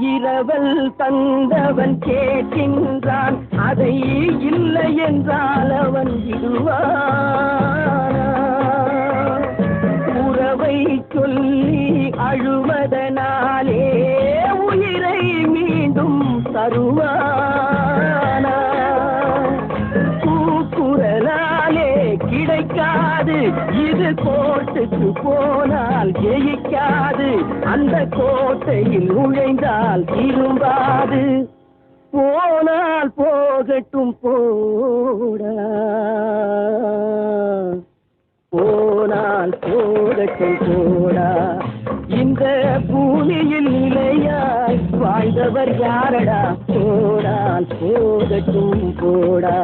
இரவல் தந்தவன் கேட்கின்றான், அதை இல்லை என்றால் அவன் விடுவான். உறவை சொல்லி அழுவதனாலே உயிரை மீண்டும் தருவானா? கூக்குரலாலே கிடைக்காது, இது கோட்டுக்கு போனால் ஜெயிக்காது, அந்த கோட்டையில் நுழைந்தால் திரும்பாது. போனால் போகட்டும் போடா, போனால் போகட்டும் போடா. இந்த பூமியில் நிலையாய் வாழ்ந்தவர் யாரடா? போனால் போகட்டும் போடா.